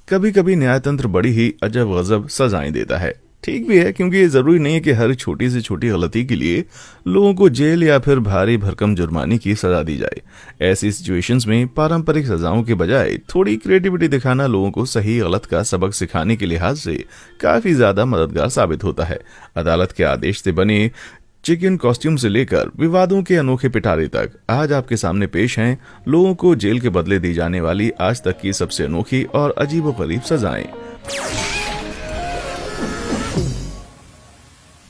कभी कभी न्यायतंत्र बड़ी ही अजब गजब सजाएं देता है। ठीक भी है, क्योंकि ये जरूरी नहीं है कि हर छोटी से छोटी गलती के लिए लोगों को जेल या फिर भारी भरकम जुर्माने की सजा दी जाए। ऐसी सिचुएशंस में पारंपरिक सजाओं के बजाय थोड़ी क्रिएटिविटी दिखाना लोगों को सही गलत का सबक सिखाने के लिहाज से काफी ज्यादा मददगार साबित होता है। अदालत के आदेश से बने चिकन कॉस्ट्यूम से लेकर विवादों के अनोखे पिटारे तक आज आपके सामने पेश हैं लोगों को जेल के बदले दी जाने वाली आज तक की सबसे अनोखी और अजीबोगरीब सजाएं।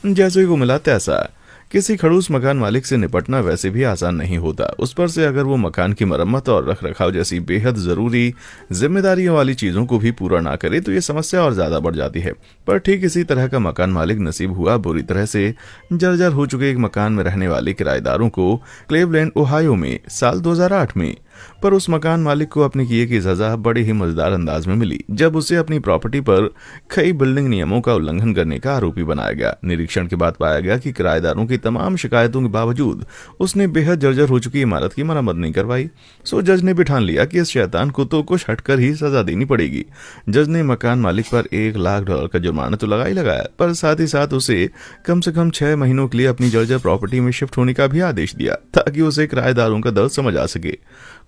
जैसे को मिला तैसा किसी खड़ूस मकान मालिक से निपटना वैसे भी आसान नहीं होता। उस पर से अगर वो मकान की मरम्मत और रख रखाव जैसी बेहद जरूरी जिम्मेदारियों वाली चीजों को भी पूरा ना करे तो ये समस्या और ज्यादा बढ़ जाती है। पर ठीक इसी तरह का मकान मालिक नसीब हुआ बुरी तरह से जर्जर हो चुके एक मकान में रहने वाले किराएदारों को क्लेवलैंड ओहायो में साल 2008 में। पर उस मकान मालिक को अपने किए की सजा बड़े ही मजेदार अंदाज में मिली जब उसे अपनी प्रॉपर्टी पर कई बिल्डिंग नियमों का उल्लंघन करने का आरोपी बनाया गया। निरीक्षण के बाद पाया गया कि किराएदारों की तमाम शिकायतों के बावजूद उसने बेहद जर्जर हो चुकी इमारत की मरम्मत नहीं करवाई। सो जज ने भी ठान लिया कि इस शैतान को तो कुछ हटकर ही सजा देनी पड़ेगी। जज ने मकान मालिक पर $1,00,000 का जुर्माना तो लगा ही लगाया, पर साथ ही साथ उसे कम से कम 6 महीनों के लिए अपनी जर्जर प्रॉपर्टी में शिफ्ट होने का भी आदेश दिया ताकि उसे किराएदारों का दर्द समझ आ सके।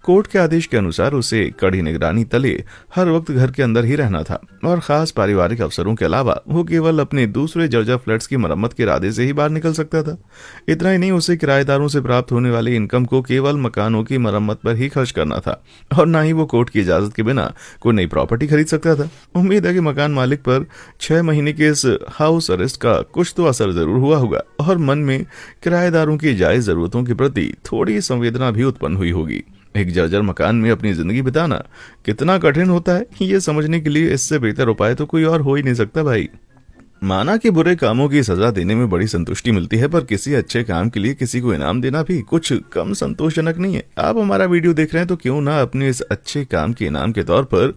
कोर्ट के आदेश के अनुसार उसे कड़ी निगरानी तले हर वक्त घर के अंदर ही रहना था और खास पारिवारिक अवसरों के अलावा वो केवल अपने दूसरे जर्जर फ्लैट्स की मरम्मत के इरादे से ही बाहर निकल सकता था। इतना ही नहीं, उसे किराएदारों से प्राप्त होने वाली इनकम को केवल मकानों की मरम्मत पर ही खर्च करना था और ना ही वो कोर्ट की इजाजत के बिना कोई नई प्रॉपर्टी खरीद सकता था। उम्मीद है कि मकान मालिक पर 6 महीने के इस हाउस अरेस्ट का कुछ तो असर जरूर हुआ होगा और मन में किराएदारों की जायज जरूरतों के प्रति थोड़ी संवेदना भी उत्पन्न हुई होगी। एक जर्जर मकान में अपनी जिंदगी बिताना कितना कठिन होता है ये समझने के लिए इससे बेहतर उपाय तो कोई और हो ही नहीं सकता भाई। माना कि बुरे कामों की सजा देने में बड़ी संतुष्टि मिलती है, पर किसी अच्छे काम के लिए किसी को इनाम देना भी कुछ कम संतोषजनक नहीं है। आप हमारा वीडियो देख रहे हैं तो क्यों ना अपने इस अच्छे काम के इनाम के तौर पर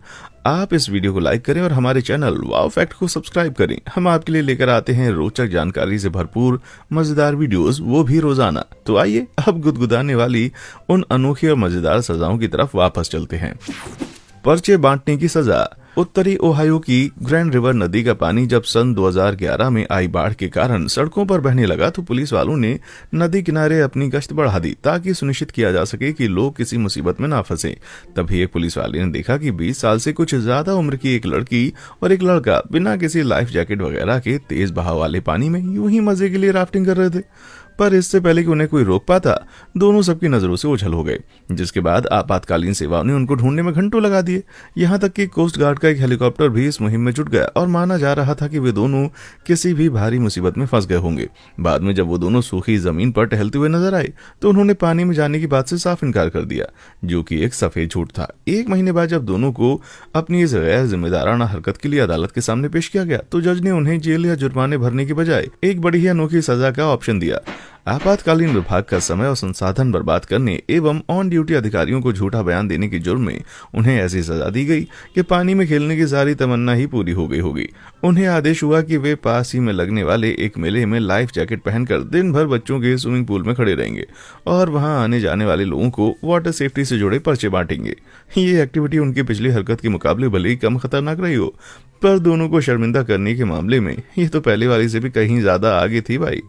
आप इस वीडियो को लाइक करें और हमारे चैनल वाव फैक्ट को सब्सक्राइब करें। हम आपके लिए लेकर आते हैं रोचक जानकारी से भरपूर मजेदार वीडियोस, वो भी रोजाना। तो आइए अब गुदगुदाने वाली उन अनोखी और मजेदार सजाओं की तरफ वापस चलते हैं। पर्चे बांटने की सजा। उत्तरी ओहायो की ग्रैंड रिवर नदी का पानी जब सन 2011 में आई बाढ़ के कारण सड़कों पर बहने लगा तो पुलिस वालों ने नदी किनारे अपनी गश्त बढ़ा दी ताकि सुनिश्चित किया जा सके कि लोग किसी मुसीबत में ना फंसे। तभी एक पुलिस वाले ने देखा कि 20 साल से कुछ ज्यादा उम्र की एक लड़की और एक लड़का बिना किसी लाइफ जैकेट वगैरह के तेज बहाव वाले पानी में यूं ही मजे के लिए राफ्टिंग कर रहे थे। पर इससे पहले कि उन्हें कोई रोक पाता, दोनों सबकी नजरों से ओझल हो गए, जिसके बाद आपातकालीन सेवाओं ने उनको ढूंढने में घंटों लगा दिए। यहाँ तक कि कोस्ट गार्ड का एक हेलीकॉप्टर भी इस मुहिम में जुट गया और माना जा रहा था कि वे दोनों किसी भी भारी मुसीबत में फंस गए होंगे। बाद में जब वो दोनों सूखी जमीन पर टहलते हुए नजर आए तो उन्होंने पानी में जाने की बात से साफ इनकार कर दिया, जो कि एक सफेद झूठ था। 1 महीने बाद जब दोनों को अपनी इस गैर जिम्मेदाराना हरकत के लिए अदालत के सामने पेश किया गया तो जज ने उन्हें जेल या जुर्माने भरने के बजाय एक बड़ी ही अनोखी सजा का ऑप्शन दिया। आपातकालीन विभाग का समय और संसाधन बर्बाद करने एवं ऑन ड्यूटी अधिकारियों को झूठा बयान देने की जुर्म में उन्हें ऐसी सजा दी गई कि पानी में खेलने की सारी तमन्ना ही पूरी हो गई होगी। उन्हें आदेश हुआ कि वे पास ही में लगने वाले एक मेले में लाइफ जैकेट पहनकर दिन भर बच्चों के स्विमिंग पूल में खड़े रहेंगे और वहां आने जाने वाले लोगों को वाटर सेफ्टी से जुड़े पर्चे बांटेंगे। ये एक्टिविटी उनकी पिछली हरकत के मुकाबले भले ही कम खतरनाक रही हो, पर दोनों को शर्मिंदा करने के मामले में ये तो पहले वाली से भी कहीं ज्यादा आगे थी भाई।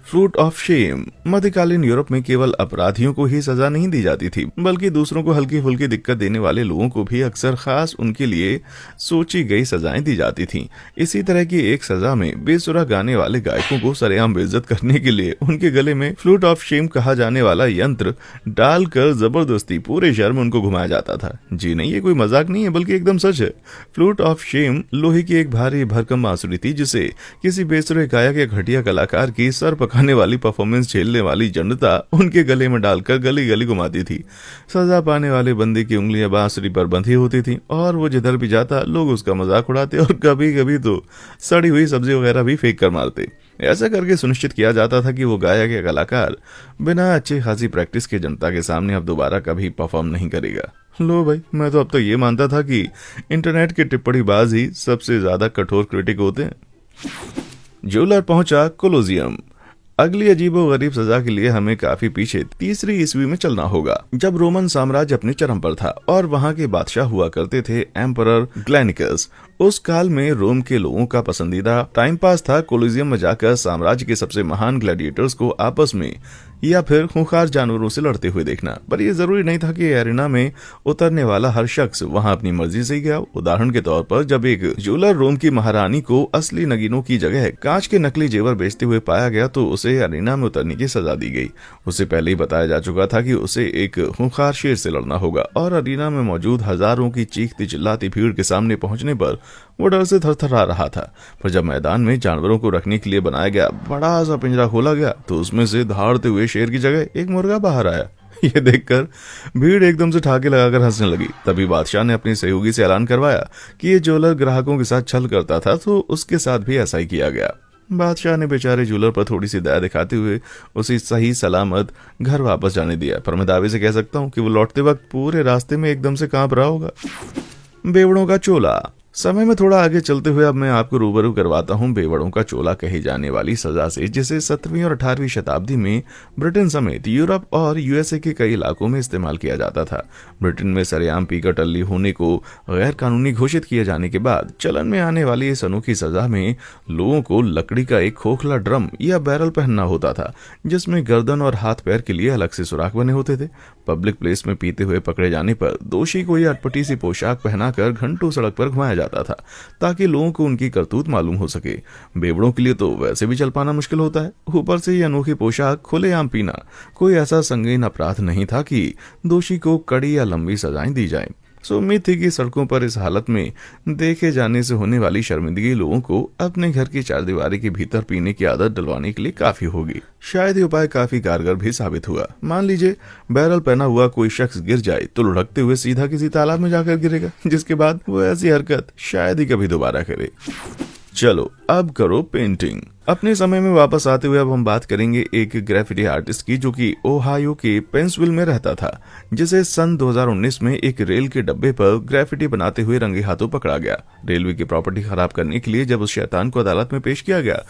Fruit of shame. मध्यकालीन यूरोप में केवल अपराधियों को ही सजा नहीं दी जाती थी, बल्कि दूसरों को हल्की फुल्की दिक्कत देने वाले लोगों को भी अक्सर खास उनके लिए सोची गई सजाएं दी जाती थीं। इसी तरह की एक सजा में बेसुरा गाने वाले गायकों को सरेआम बेइज्जत करने के लिए उनके गले में फ्लूट ऑफ शेम कहा जाने वाला यंत्र डालकर जबरदस्ती पूरे शहर में उनको घुमाया जाता था। जी नहीं, ये कोई मजाक नहीं है बल्कि एकदम सच है। फ्लूट ऑफ शेम लोहे की एक भारी भरकम बांसुरी थी जिसे किसी बेसुरे गायक या घटिया कलाकार की सर पकाने वाली परफॉर्मेंस झेलने वाली जनता उनके गले में डालकर गली गली घुमाती थी। सजा पाने वाले बंदे की उंगलियां बांसुरी पर बंधी होती थी और वो जिधर भी जाता लोग उसका मजाक उड़ाते और कभी कभी तो सड़ी हुई सब्जी वगैरह भी फेंक कर मारते। ऐसा करके सुनिश्चित किया जाता था कि वो गायक या कलाकार बिना अच्छी खासी प्रैक्टिस के जनता के सामने अब दोबारा कभी परफॉर्म नहीं करेगा। लो भाई, मैं तो अब तक ये मानता था कि इंटरनेट के टिप्पणीबाज ही सबसे ज्यादा कठोर क्रिटिक होते हैं। ज्वेलर पहुंचा कोलोजियम। अगली अजीबोगरीब सजा के लिए हमें काफी पीछे 3री ईस्वी में चलना होगा, जब रोमन साम्राज्य अपने चरम पर था और वहाँ के बादशाह हुआ करते थे एम्परर ग्लैनिकस। उस काल में रोम के लोगों का पसंदीदा टाइम पास था कोलिजियम में जाकर साम्राज्य के सबसे महान ग्लैडिएटर्स को आपस में या फिर खूंखार जानवरों से लड़ते हुए देखना। पर यह जरूरी नहीं था कि एरिना में उतरने वाला हर शख्स वहां अपनी मर्जी से गया। उदाहरण के तौर पर जब एक ज्वेलर रोम की महारानी को असली नगीनों की जगह कांच के नकली जेवर बेचते हुए पाया गया तो उसे एरिना में उतरने की सजा दी गई। उसे पहले ही बताया जा चुका था कि उसे एक खूंखार शेर से लड़ना होगा और एरिना में मौजूद हजारों की चीखती चिल्लाती भीड़ के सामने पहुंचने पर वो डर से थरथरा रहा था। पर जब मैदान में जानवरों को रखने के लिए बनाया गया बड़ा सा पिंजरा खोला गया तो उसमें से दहाड़ते हुए शेर की जगह एक मुर्गा बाहर आया। ये देखकर भीड़ एकदम से ठाके लगाकर हंसने लगी। तभी बादशाह ने अपनी सहयोगी से ऐलान करवाया कि ये ज्वेलर ग्राहकों के साथ छल करता था तो उसके साथ भी ऐसा ही किया गया। बादशाह ने बेचारे ज्वेलर पर थोड़ी सी दया दिखाते हुए उसे सही सलामत घर वापस जाने दिया। पर मैं दावे से कह सकता हूँ कि वो लौटते वक्त पूरे रास्ते में एकदम से कांप रहा होगा। बेवड़ों का चोला। समय में थोड़ा आगे चलते हुए अब मैं आपको रूबरू करवाता हूं बेवड़ों का चोला कही जाने वाली सजा से, जिसे 17वीं और 18वीं शताब्दी में ब्रिटेन समेत यूरोप और यूएसए के कई इलाकों में इस्तेमाल किया जाता था। ब्रिटेन में सरेआम पीकर टल्ली होने को गैर कानूनी घोषित किए जाने के बाद चलन में आने वाली इस अनोखी सजा में लोगों को लकड़ी का एक खोखला ड्रम या बैरल पहनना होता था, जिसमें गर्दन और हाथ पैर के लिए अलग से सुराख बने होते थे। पब्लिक प्लेस में पीते हुए पकड़े जाने पर दोषी को यह अटपटी सी पोशाक पहनाकर घंटों सड़क पर घुमाया जाता था ताकि लोगों को उनकी करतूत मालूम हो सके। बेवड़ों के लिए तो वैसे भी चल पाना मुश्किल होता है, ऊपर से ये अनोखी पोशाक खुलेआम पीना कोई ऐसा संगीन अपराध नहीं था कि दोषी को कड़ी या लंबी सजाएं दी जाए। सो उम्मीद थी कि सड़कों पर इस हालत में देखे जाने से होने वाली शर्मिंदगी लोगों को अपने घर की चारदीवारी के भीतर पीने की आदत डलवाने के लिए काफी होगी। शायद ये उपाय काफी कारगर भी साबित हुआ। मान लीजिए बैरल पहना हुआ कोई शख्स गिर जाए तो लुढ़कते हुए सीधा किसी तालाब में जाकर गिरेगा, जिसके बाद वो ऐसी हरकत शायद ही कभी दोबारा करे। चलो अब करो पेंटिंग। अपने समय में वापस आते हुए अब हम बात करेंगे एक ग्राफिटी आर्टिस्ट की जो कि ओहायो के पेंसविल में रहता था, जिसे सन 2019 में एक रेल के डब्बे पर ग्राफिटी बनाते हुए रंगे हाथों पकड़ा गया। रेलवे की प्रॉपर्टी खराब करने के लिए जब उस शैतान को अदालत में पेश किया गया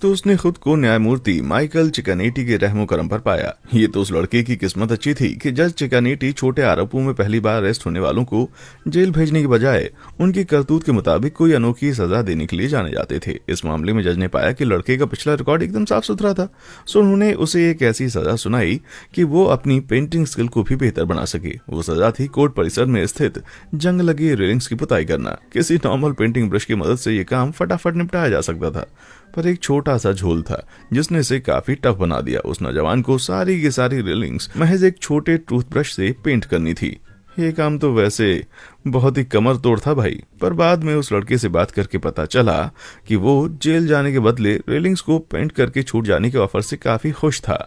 तो उसने खुद को न्यायमूर्ति माइकल चिकानेटी के रहमो करम पर पाया। ये तो उस लड़के की किस्मत अच्छी थी कि जज चिकानेटी छोटे आरोपों में पहली बार अरेस्ट होने वालों को जेल भेजने के बजाय उनकी करतूत के मुताबिक कोई अनोखी सजा देने के लिए जाने जाते थे। इस मामले में जज ने पाया कि लड़के का पिछला रिकॉर्ड एकदम साफ सुथरा था, सो उन्होंने उसे एक ऐसी सजा सुनाई कि वो अपनी पेंटिंग स्किल को भी बेहतर बना सके। वो सजा थी कोर्ट परिसर में स्थित जंग लगी रेलिंग्स की पुताई करना। किसी नॉर्मल पेंटिंग ब्रश की मदद से ये काम फटाफट निपटाया जा सकता था, पर एक छोटा सा झोल था जिसने इसे काफी टफ बना दिया। उस नौजवान को सारी की सारी रेलिंग्स महज एक छोटे टूथब्रश से पेंट करनी थी। ये काम तो वैसे बहुत ही कमर तोड़ था भाई। पर बाद में उस लड़के से बात करके पता चला कि वो जेल जाने के बदले रेलिंग्स को पेंट करके छूट जाने के ऑफर से काफी खुश था।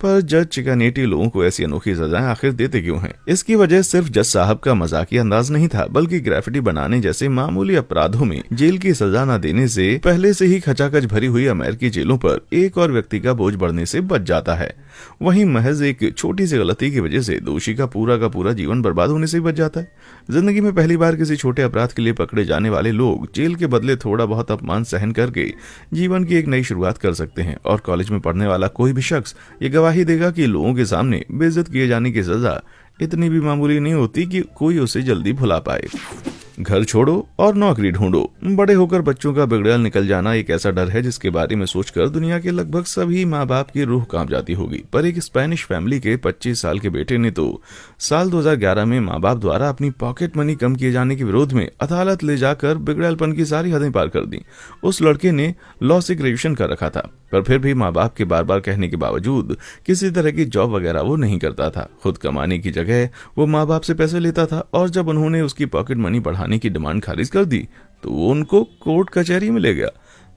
पर जज चिकानेटी लोगों को ऐसी अनोखी सजाएं आखिर देते क्यों हैं? इसकी वजह सिर्फ जज साहब का मजाकिया अंदाज नहीं था, बल्कि ग्राफिटी बनाने जैसे मामूली अपराधों में जेल की सजा न देने से पहले से ही खचाखच भरी हुई अमेरिकी जेलों पर एक और व्यक्ति का बोझ बढ़ने से बच जाता है। वहीं महज एक छोटी सी गलती की वजह से दोषी का पूरा जीवन बर्बाद होने से बच जाता है। जिंदगी में पहली बार किसी छोटे अपराध के लिए पकड़े जाने वाले लोग जेल के बदले थोड़ा बहुत अपमान सहन करके जीवन की एक नई शुरुआत कर सकते हैं। और कॉलेज में पढ़ने वाला कोई भी शख्स ये गवाही देगा कि लोगों के सामने बेइज्जत किए जाने की सजा इतनी भी मामूली नहीं होती कि कोई उसे जल्दी भुला पाए। घर छोड़ो और नौकरी ढूंढो। बड़े होकर बच्चों का बिगड़ैल निकल जाना एक ऐसा डर है जिसके बारे में सोचकर दुनिया के लगभग सभी माँ बाप की रूह कांप जाती होगी। पर एक स्पेनिश फैमिली के 25 साल के बेटे ने तो साल 2011 में माँ बाप द्वारा अपनी पॉकेट मनी कम किए जाने के विरोध में अदालत ले जाकर बिगड़ैलपन की सारी हदें पार कर दी। उस लड़के ने लॉ से ग्रेजुएशन कर रखा था, पर फिर भी माँ बाप के बार बार कहने के बावजूद किसी तरह की जॉब वगैरह वो नहीं करता था। खुद कमाने की जगह वो माँ बाप से पैसे लेता था और जब उन्होंने उसकी पॉकेट मनी बढ़ाने की डिमांड खारिज कर दी तो वो उनको कोर्ट कचहरी में ले गया।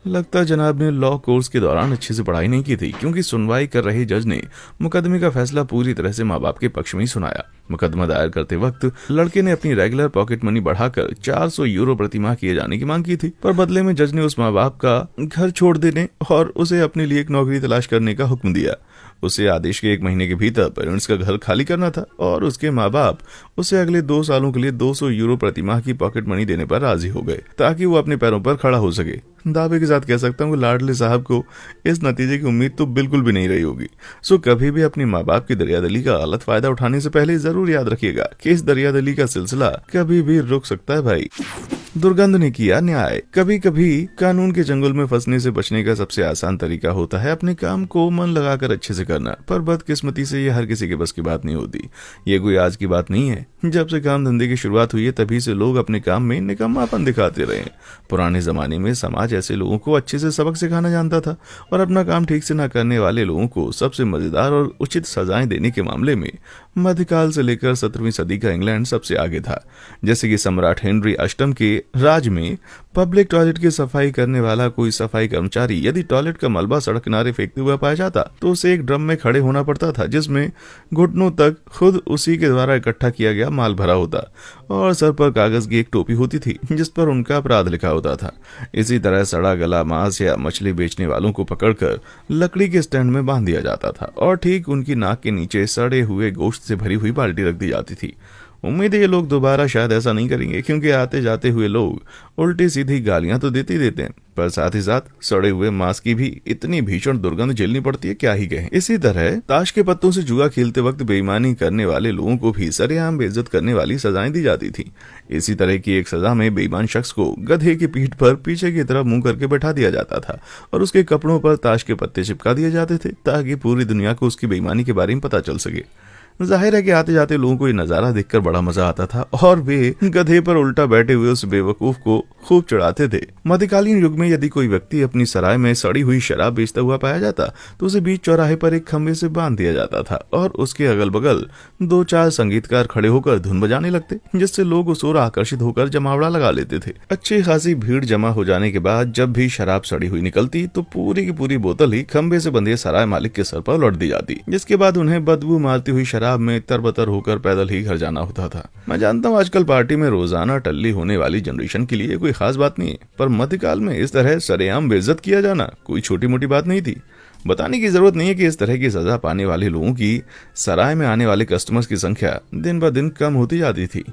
लगता है जनाब ने लॉ कोर्स के दौरान अच्छे से पढ़ाई नहीं की थी, क्योंकि सुनवाई कर रहे जज ने मुकदमे का फैसला पूरी तरह से माँ बाप के पक्ष में ही सुनाया। मुकदमा दायर करते वक्त लड़के ने अपनी रेगुलर पॉकेट मनी बढ़ाकर 400 यूरो प्रति माह किए जाने की मांग की थी, पर बदले में जज ने उस माँ बाप का घर छोड़ देने और उसे अपने लिए एक नौकरी तलाश करने का हुक्म दिया। उसे आदेश के 1 महीने के भीतर पेरेंट्स का घर खाली करना था और उसके माँ बाप उसे अगले 2 सालों के लिए 200 यूरो प्रति माह की पॉकेट मनी देने पर राजी हो गए ताकि वो अपने पैरों पर खड़ा हो सके। दावे के साथ कह सकता हूँ कि लाडले साहब को इस नतीजे की उम्मीद तो बिल्कुल भी नहीं रही होगी। सो कभी भी अपने माँ बाप की दरियादिली का गलत फायदा उठाने से पहले जरूर याद रखिएगा कि इस दरियादिली का सिलसिला कभी भी रुक सकता है भाई। दुर्गंध ने किया न्याय। कभी कभी कानून के जंगल में फंसने से बचने का सबसे आसान तरीका होता है अपने काम को मन लगाकर अच्छे से करना, पर बदकिस्मती से ये हर किसी के बस की बात नहीं होती। ये कोई आज की बात नहीं है। जब से काम धंधे की शुरुआत हुई है तभी से लोग अपने काम में निकम्मापन दिखाते रहे। पुराने जमाने में समाज ऐसे लोगों को अच्छे से सबक सिखाना जानता था और अपना काम ठीक से न करने वाले लोगों को सबसे मजेदार और उचित सजाएं देने के मामले में मध्यकाल से लेकर 17वीं सदी का इंग्लैंड सबसे आगे था। जैसे कि सम्राट हेनरी अष्टम के राज में पब्लिक टॉयलेट की सफाई करने वाला कोई सफाई कर्मचारी यदि टॉयलेट का मलबा सड़क किनारे फेंकते हुआ पाया जाता तो उसे एक ड्रम में खड़े होना पड़ता था जिसमें घुटनों तक खुद उसी के द्वारा इकट्ठा किया गया माल भरा होता और सर पर कागज की एक टोपी होती थी जिस पर उनका अपराध लिखा होता था। इसी तरह सड़ा गला मांस या मछली बेचने वालों को पकड़कर लकड़ी के स्टैंड में बांध दिया जाता था और ठीक उनकी नाक के नीचे सड़े हुए गोश्त से भरी हुई बाल्टी रख दी जाती थी। उम्मीद है ये लोग दोबारा शायद ऐसा नहीं करेंगे क्योंकि आते जाते हुए लोग उल्टी सीधी गालियां तो देते ही देते हैं, पर साथ ही साथ सड़े हुए मांस की भी इतनी भीषण दुर्गंध झेलनी पड़ती है, क्या ही कहें। इसी तरह ताश के पत्तों से जुआ खेलते वक्त बेईमानी करने वाले लोगों को भी सरेआम बेइज्जत करने वाली सजाएं दी जाती थी। इसी तरह की एक सजा में बेईमान शख्स को गधे की पीठ पर पीछे की तरफ मुंह करके बैठा दिया जाता था और उसके कपड़ों पर ताश के पत्ते चिपका दिए जाते थे ताकि पूरी दुनिया को उसकी बेईमानी के बारे में पता चल सके। जाहिर है कि आते जाते लोगों को ये नजारा देखकर बड़ा मजा आता था और वे गधे पर उल्टा बैठे हुए उस बेवकूफ को खूब चढ़ाते थे। मध्यकालीन युग में यदि कोई व्यक्ति अपनी सराय में सड़ी हुई शराब बेचता हुआ पाया जाता तो उसे बीच चौराहे पर एक खंभे से बांध दिया जाता था और उसके अगल बगल 2-4 संगीतकार खड़े होकर धुन बजाने लगते जिससे लोग उस ओर आकर्षित होकर जमावड़ा लगा लेते थे। अच्छी खासी भीड़ जमा हो जाने के बाद जब भी शराब सड़ी हुई निकलती तो पूरी की पूरी बोतल ही खंभे से बंधे सराय मालिक के सर पर लौट दी जाती, जिसके बाद उन्हें बदबू मारती हुई शराब में तरबतर होकर पैदल ही घर जाना होता था। मैं जानता हूँ आजकल पार्टी में रोजाना टल्ली होने वाली जनरेशन के लिए कोई खास बात नहीं है, पर मध्यकाल में इस तरह सरेआम बेइज्जत किया जाना कोई छोटी मोटी बात नहीं थी। बताने की जरूरत नहीं है कि इस तरह की सजा पाने वाले लोगों की सराय में आने वाले कस्टमर्स की संख्या दिन ब दिन कम होती जाती थी।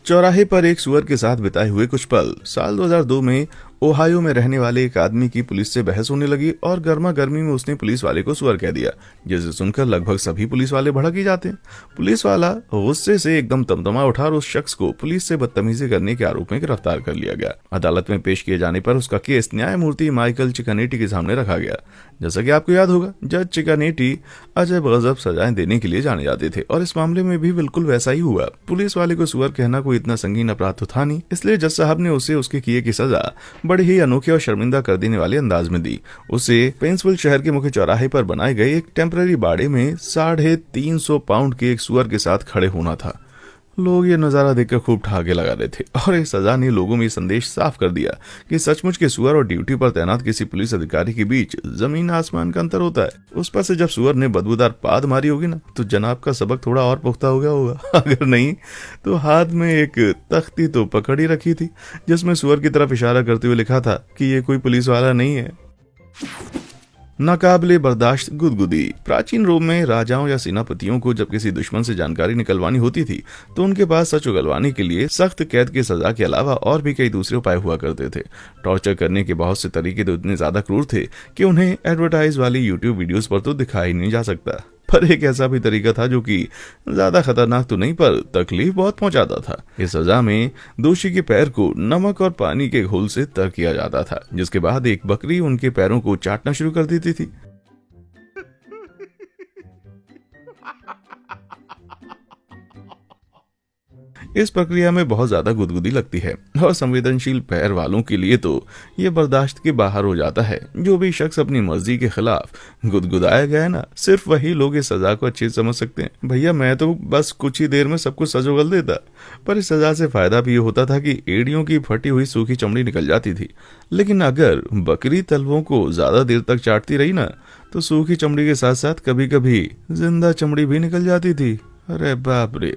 चौराहे पर एक सुअर के साथ बिताए हुए कुछ पल। साल 2002 में ओहायो में रहने वाले एक आदमी की पुलिस से बहस होने लगी और गर्मा गर्मी में उसने पुलिस वाले को सुअर कह दिया, जिसे सुनकर लगभग सभी पुलिस वाले भड़क ही जाते हैं। पुलिस वाला गुस्से से एकदम तमतमा उठा और उस शख्स को पुलिस से बदतमीजी करने के आरोप में गिरफ्तार कर लिया गया। अदालत में पेश किए जाने पर उसका केस न्यायमूर्ति माइकल चिकानेटी के सामने रखा गया। जैसा कि आपको याद होगा, जज चिकानेटी अजब गजब सजाएं देने के लिए जाने जाते थे और इस मामले में भी बिल्कुल वैसा ही हुआ। पुलिस वाले को सुअर कहना कोई इतना संगीन अपराध तो था नहीं, इसलिए जज साहब ने उसे उसके किए की सजा बड़े ही अनोखे और शर्मिंदा कर देने वाले अंदाज में दी। उसे पेंसविल शहर के मुख्य चौराहे पर बनाए गए एक टेम्पररी बाड़े में 350 पाउंड के एक सुअर के साथ खड़े होना था। लोग ये नजारा देखकर खूब ठहाके लगा रहे थे और इस सजा ने लोगों में संदेश साफ कर दिया कि सचमुच के सुअर और ड्यूटी पर तैनात किसी पुलिस अधिकारी के बीच जमीन आसमान का अंतर होता है। उस पर से जब सुअर ने बदबूदार पाद मारी होगी ना तो जनाब का सबक थोड़ा और पुख्ता हो गया होगा। अगर नहीं तो हाथ में एक तख्ती तो पकड़ी रखी थी जिसमें सुअर की तरफ इशारा करते हुए लिखा था कि ये कोई पुलिस वाला नहीं है। नाकाबिले बर्दाश्त गुदगुदी। प्राचीन रोम में राजाओं या सेनापतियों को जब किसी दुश्मन से जानकारी निकलवानी होती थी तो उनके पास सच उगलवाने के लिए सख्त कैद की सजा के अलावा और भी कई दूसरे उपाय हुआ करते थे। टॉर्चर करने के बहुत से तरीके तो इतने ज्यादा क्रूर थे कि उन्हें एडवर्टाइज वाली यूट्यूब वीडियोस पर तो दिखाई नहीं जा सकता, पर एक ऐसा भी तरीका था जो कि ज्यादा खतरनाक तो नहीं पर तकलीफ बहुत पहुंचाता था। इस सजा में दोषी के पैर को नमक और पानी के घोल से तर किया जाता था, जिसके बाद एक बकरी उनके पैरों को चाटना शुरू कर देती थी। इस प्रक्रिया में बहुत ज्यादा गुदगुदी लगती है और संवेदनशील पैर वालों के लिए तो ये बर्दाश्त के बाहर हो जाता है। जो भी शख्स अपनी मर्जी के खिलाफ गुदगुदाया गया है ना, सिर्फ वही लोग इस सजा को अच्छे समझ सकते हैं। भैया मैं तो बस कुछ ही देर में सब कुछ सज उगल देता, पर इस सजा से फायदा भी ये होता था कि एड़ियों की फटी हुई सूखी चमड़ी निकल जाती थी। लेकिन अगर बकरी तलवों को ज्यादा देर तक चाटती रही ना तो सूखी चमड़ी के साथ साथ कभी कभी जिंदा चमड़ी भी निकल जाती थी। अरे बाप रे।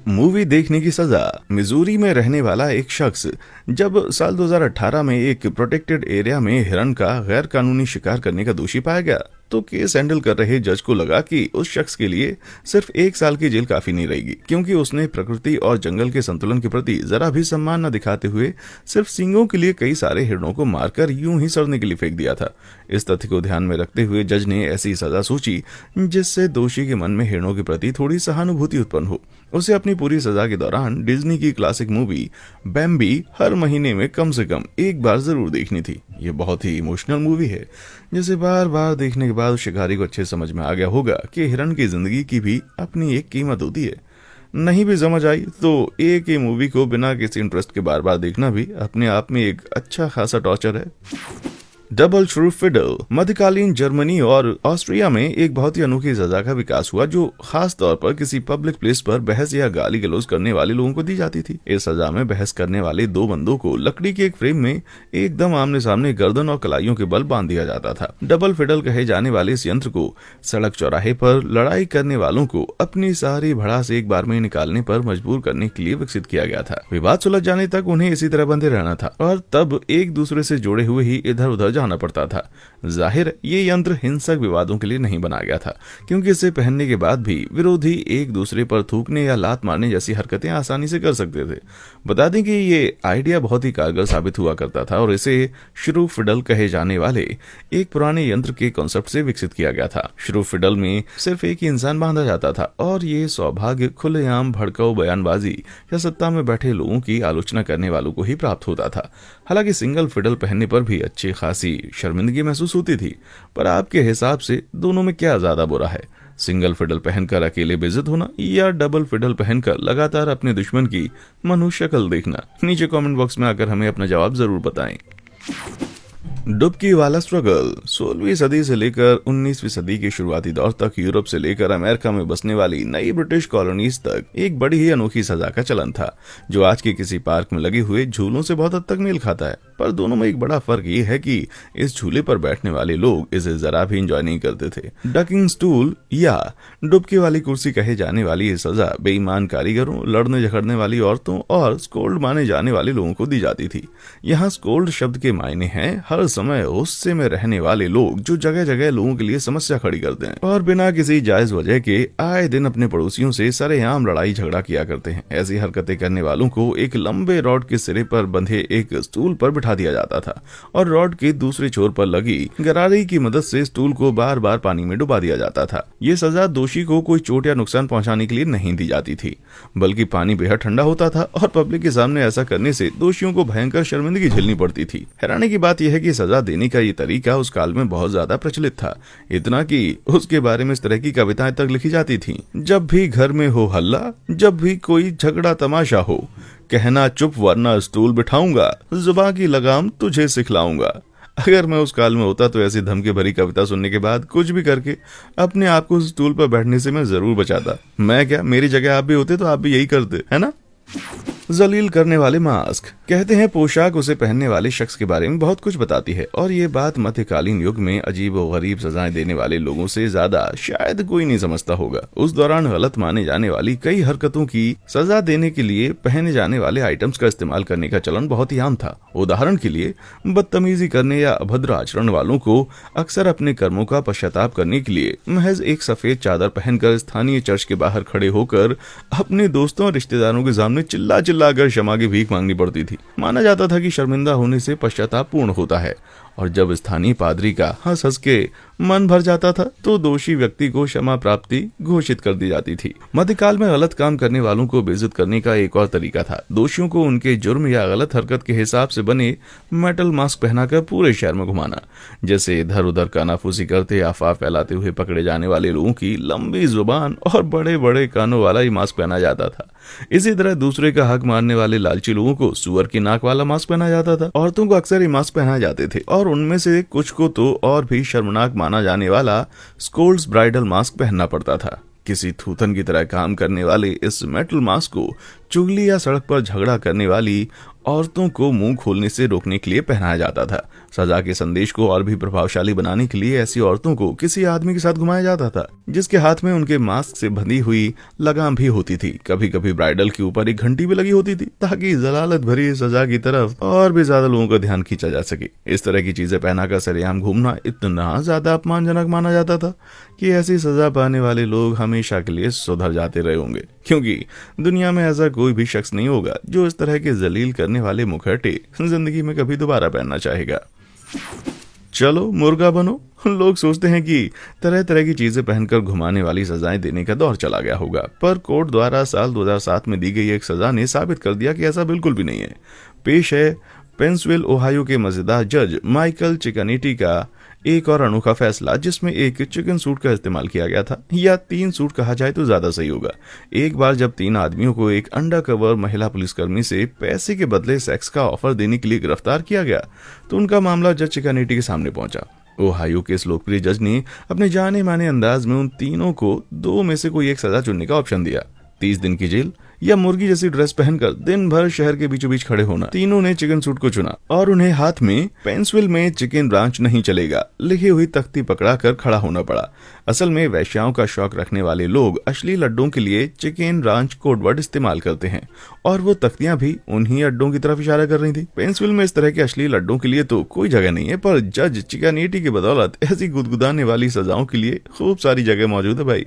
मूवी देखने की सजा। मिजूरी में रहने वाला एक शख्स जब साल 2018 में एक प्रोटेक्टेड एरिया में हिरण का गैर कानूनी शिकार करने का दोषी पाया गया तो केस हैंडल कर रहे जज को लगा कि उस शख्स के लिए सिर्फ 1 साल की जेल काफी नहीं रहेगी, क्योंकि उसने प्रकृति और जंगल के संतुलन के प्रति जरा भी सम्मान न दिखाते हुए सिर्फ सींगों के लिए कई सारे हिरणों को मारकर यूं ही सड़ने के लिए फेंक दिया था। इस तथ्य को ध्यान में रखते हुए जज ने ऐसी सजा सोची जिससे दोषी के मन में हिरणों के प्रति थोड़ी सहानुभूति उत्पन्न हो। उसे अपनी पूरी सजा के दौरान डिज्नी की क्लासिक मूवी बैम्बी हर महीने में कम से कम एक बार जरूर देखनी थी। ये बहुत ही इमोशनल मूवी है, जिसे बार बार देखने के बाद शिकारी को अच्छे समझ में आ गया होगा कि हिरण की जिंदगी की भी अपनी एक कीमत होती है। नहीं भी समझ आई तो एक ही मूवी को बिना किसी इंटरेस्ट के बार बार देखना भी अपने आप में एक अच्छा खासा टॉर्चर है। डबल श्रू फिडल। मध्यकालीन जर्मनी और ऑस्ट्रिया में एक बहुत ही अनोखी सजा का विकास हुआ जो खास तौर पर किसी पब्लिक प्लेस पर बहस या गाली गलौज करने वाले लोगों को दी जाती थी। इस सजा में बहस करने वाले 2 बंदों को लकड़ी के एक फ्रेम में एकदम आमने सामने गर्दन और कलाइयों के बल बांध दिया जाता था। डबल फिडल कहे जाने वाले इस यंत्र को सड़क चौराहे पर लड़ाई करने वालों को अपनी सारी भड़ास एक बार में निकालने पर मजबूर करने के लिए विकसित किया गया था। विवाद सुलझ जाने तक उन्हें इसी तरह बंधे रहना था और तब एक दूसरे से जुड़े हुए ही इधर उधर जाना पड़ता था। जाहिर ये यंत्र हिंसक विवादों के लिए नहीं बनाया गया था, क्योंकि इसे पहनने के बाद भी विरोधी एक दूसरे पर थूकने या लात मारने जैसी हरकतें आसानी से कर सकते थे। बता दें कि ये आइडिया बहुत ही कारगर साबित हुआ करता था और इसे श्रू फिडल कहे जाने वाले एक पुराने यंत्र के कॉन्सेप्ट से विकसित किया गया था। श्रू फिडल में सिर्फ एक ही इंसान बांधा जाता था और ये सौभाग्य खुलेआम भड़काऊ बयानबाजी या सत्ता में बैठे लोगों की आलोचना करने वालों को ही प्राप्त होता था। हालांकि सिंगल फिडल पहनने पर भी अच्छी खासी शर्मिंदगी महसूस होती थी, पर आपके हिसाब से दोनों में क्या ज्यादा बुरा है? सिंगल फिडल पहनकर अकेले बेइज्जत होना या डबल फिडल पहनकर लगातार अपने दुश्मन की मनुष्य शक्ल देखना? नीचे कमेंट बॉक्स में आकर हमें अपना जवाब जरूर बताएं। डुबकी वाला स्ट्रगल। 16वीं सदी से लेकर 19वीं सदी के शुरुआती दौर तक यूरोप से लेकर अमेरिका में बसने वाली नई ब्रिटिश कॉलोनीज तक एक बड़ी ही अनोखी सजा का चलन था, जो आज के किसी पार्क में लगे हुए झूलों से बहुत हद तक मेल खाता है। पर दोनों में एक बड़ा फर्क ये है कि इस झूले पर बैठने वाले लोग इसे जरा भी एंजॉय नहीं करते थे। डकिंग स्टूल या डुबकी वाली कुर्सी कहे जाने वाली ये सजा बेईमान कारीगरों, लड़ने झगड़ने वाली औरतों और स्कोल्ड माने जाने वाले लोगों को दी जाती थी। यहाँ स्कोल्ड शब्द के मायने हैं हर समय गुस्से में रहने वाले लोग जो जगह जगह लोगों के लिए समस्या खड़ी करते हैं और बिना किसी जायज वजह के आए दिन अपने पड़ोसियों से सरेआम लड़ाई झगड़ा किया करते हैं। ऐसी हरकतें करने वालों को एक लंबे रॉड के सिरे पर बंधे एक स्टूल पर बिठा दिया जाता था और रॉड के दूसरे छोर पर लगी गरारी की मदद से स्टूल को बार बार पानी में डुबा दिया जाता था। ये सजा दोषी को कोई चोट या नुकसान पहुंचाने के लिए नहीं दी जाती थी, बल्कि पानी बेहद ठंडा होता था और पब्लिक के सामने ऐसा करने से दोषियों को भयंकर शर्मिंदगी झेलनी पड़ती थी। हैरानी की बात यह है कि सजा देने का ये तरीका उस काल में बहुत ज्यादा प्रचलित था, इतना कि उसके बारे में इस तरह की कविताएं तक लिखी जाती थीं। जब भी घर में हो हल्ला, जब भी कोई झगड़ा तमाशा हो, कहना चुप वरना स्टूल बिठाऊंगा, जुबान की लगाम तुझे सिखलाऊंगा। अगर मैं उस काल में होता तो ऐसी धमकी भरी कविता सुनने के बाद कुछ भी करके अपने आप को स्टूल पर बैठने से मैं जरूर बचाता। मैं क्या, मेरी जगह आप भी होते तो आप भी यही करते, है ना? जलील करने वाले मास्क। कहते हैं पोशाक उसे पहनने वाले शख्स के बारे में बहुत कुछ बताती है और ये बात मध्यकालीन युग में अजीब और गरीब सजाएं देने वाले लोगों से ज्यादा शायद कोई नहीं समझता होगा। उस दौरान गलत माने जाने वाली कई हरकतों की सजा देने के लिए पहने जाने वाले आइटम्स का इस्तेमाल करने का चलन बहुत ही आम था। उदाहरण के लिए बदतमीजी करने या अभद्र आचरण वालों को अक्सर अपने कर्मों का पश्चाताप करने के लिए महज एक सफेद चादर पहनकर स्थानीय चर्च के बाहर खड़े होकर अपने दोस्तों और रिश्तेदारों के सामने चिल्लाकर क्षमा की भीख मांगनी पड़ती थी। माना जाता था कि शर्मिंदा होने से पश्चाताप पूर्ण होता है और जब स्थानीय पादरी का हंस हंस के मन भर जाता था तो दोषी व्यक्ति को क्षमा प्राप्ति घोषित कर दी जाती थी। मध्यकाल में गलत काम करने वालों को बेइज्जत करने का एक और तरीका था। दोषियों को उनके जुर्म या गलत हरकत के हिसाब से बने मेटल मास्क पहनाकर पूरे शहर में घुमाना। जैसे इधर उधर कानाफूसी करते अफवाह फैलाते हुए पकड़े जाने वाले लोगों की लंबी जुबान और बड़े बड़े कानों वाला ही मास्क पहना जाता था। इसी तरह दूसरे का हक मारने वाले लालची लोगों को सुअर की नाक वाला मास्क पहना जाता था। औरतों को अक्सर ये मास्क पहनाए जाते थे और उनमें से कुछ को तो और भी शर्मनाक माना जाने वाला स्कोल्ड्स ब्राइडल मास्क पहनना पड़ता था। किसी थूथन की तरह काम करने वाले इस मेटल मास्क को चुगली या सड़क पर झगड़ा करने वाली औरतों को मुंह खोलने से रोकने के लिए पहनाया जाता था। सजा के संदेश को और भी प्रभावशाली बनाने के लिए ऐसी औरतों को किसी आदमी के साथ घुमाया जाता था जिसके हाथ में उनके मास्क से बंधी हुई लगाम भी होती थी। कभी कभी ब्राइडल के ऊपर एक घंटी भी लगी होती थी ताकि जलालत भरी सजा की तरफ और भी ज्यादा लोगों का ध्यान खींचा जा सके। इस तरह की चीजें पहनाकर सरेआम घूमना इतना ज्यादा अपमानजनक माना जाता था कि ऐसी सजा पाने वाले लोग हमेशा के लिए सुधर जाते रहे होंगे, क्योंकि दुनिया में ऐसा कोई भी शख्स नहीं होगा जो इस तरह के जलील करने वाले मुखौटे जिंदगी में कभी दोबारा पहनना चाहेगा। चलो मुर्गा बनो। लोग सोचते हैं कि तरह तरह की चीजें पहनकर घुमाने वाली सजाएं देने का दौर चला गया होगा, पर कोर्ट द्वारा साल 2007 में दी गई एक सजा ने साबित कर दिया कि ऐसा बिल्कुल भी नहीं है। पेश है पेंसविल ओहायो के मजेदार जज माइकल चिकानेटी का एक और अनोखा फैसला, जिसमें एक चिकन सूट का इस्तेमाल किया गया था, या 3 सूट कहा जाए तो ज्यादा सही होगा। एक बार जब 3 आदमियों को एक अंडरकवर महिला पुलिसकर्मी से पैसे के बदले सेक्स का ऑफर देने के लिए गिरफ्तार किया गया तो उनका मामला जज चिकानेटी के सामने पहुंचा। ओहायो के इस लोकप्रिय जज ने अपने जाने माने अंदाज में उन तीनों को 2 में से कोई एक सजा चुनने का ऑप्शन दिया, 30 दिन की जेल या मुर्गी जैसी ड्रेस पहनकर दिन भर शहर के बीचों बीच खड़े होना। तीनों ने चिकन सूट को चुना और उन्हें हाथ में पेंसविल में चिकन ब्रांच नहीं चलेगा लिखी हुई तख्ती पकड़ा कर खड़ा होना पड़ा। असल में वैश्याओं का शौक रखने वाले लोग अश्लील अड्डों के लिए चिकन ब्रांच कोडवर्ड इस्तेमाल करते हैं और वो तख्तियां भी उन्हीं अड्डों की तरफ इशारा कर रही थी। पेंसविल में इस तरह के अश्लील अड्डों के लिए तो कोई जगह नहीं है, पर जज चिकानेटी की बदौलत ऐसी गुदगुदाने वाली सजाओं के लिए खूब सारी जगह मौजूद है भाई।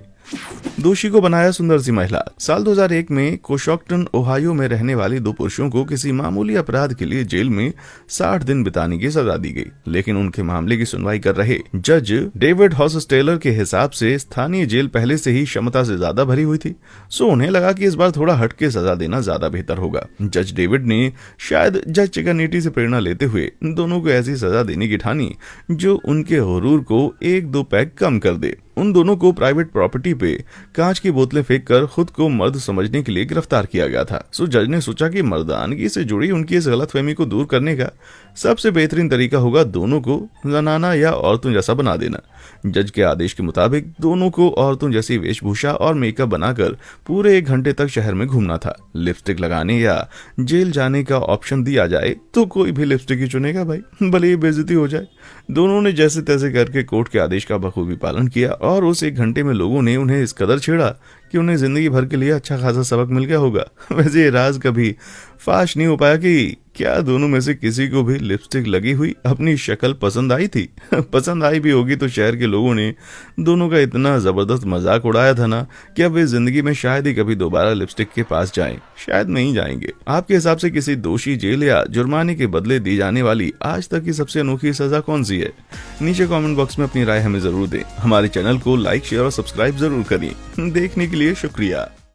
दोषी को बनाया सुंदर सी महिला। साल 2001 में कोशॉक्टन ओहायो में रहने वाले 2 पुरुषों को किसी मामूली अपराध के लिए जेल में 60 दिन बिताने की सजा दी गई, लेकिन उनके मामले की सुनवाई कर रहे जज डेविड हॉसस्टेलर के हिसाब से स्थानीय जेल पहले से ही क्षमता से ज्यादा भरी हुई थी, सो उन्हें लगा कि इस बार थोड़ा हटके सजा देना ज्यादा बेहतर होगा। जज डेविड ने शायद जज चिकानेटी से प्रेरणा लेते हुए दोनों को ऐसी सजा देने की ठानी जो उनके गुरूर को 1-2 पैग कम कर दे। उन दोनों को प्राइवेट प्रॉपर्टी पे कांच की बोतलें फेंककर खुद को मर्द समझने के लिए गिरफ्तार किया गया था। सो जज ने सोचा कि मर्दानगी से जुड़ी उनकी इस गलतफहमी को दूर करने का सबसे बेहतरीन तरीका होगा दोनों को जनाना या औरतों जैसा बना देना। जज के आदेश के मुताबिक दोनों को औरतों जैसी वेशभूषा और मेकअप बनाकर पूरे 1 घंटे तक शहर में घूमना था। लिपस्टिक लगाने या जेल जाने का ऑप्शन दिया जाए तो कोई भी लिपस्टिक ही चुनेगा भाई, भले ही बेइज्जती हो जाए। दोनों ने जैसे तैसे करके कोर्ट के आदेश का बखूबी पालन किया और उस 1 घंटे में लोगों ने उन्हें इस कदर छेड़ा कि उन्हें जिंदगी भर के लिए अच्छा खासा सबक मिल गया होगा। वैसे ये राज कभी फाश नहीं हो पाया कि क्या दोनों में से किसी को भी लिपस्टिक लगी हुई अपनी शक्ल पसंद आई थी। पसंद आई भी होगी तो शहर के लोगों ने दोनों का इतना जबरदस्त मजाक उड़ाया था ना कि अब वे जिंदगी में शायद ही कभी दोबारा लिपस्टिक के पास जाएं, शायद नहीं जाएंगे। आपके हिसाब से किसी दोषी जेल या जुर्माने के बदले दी जाने वाली आज तक की सबसे अनोखी सजा कौन सी है? नीचे कमेंट बॉक्स में अपनी राय हमें जरूर दें। हमारे चैनल को लाइक, शेयर और सब्सक्राइब जरूर करें। देखने के लिए शुक्रिया।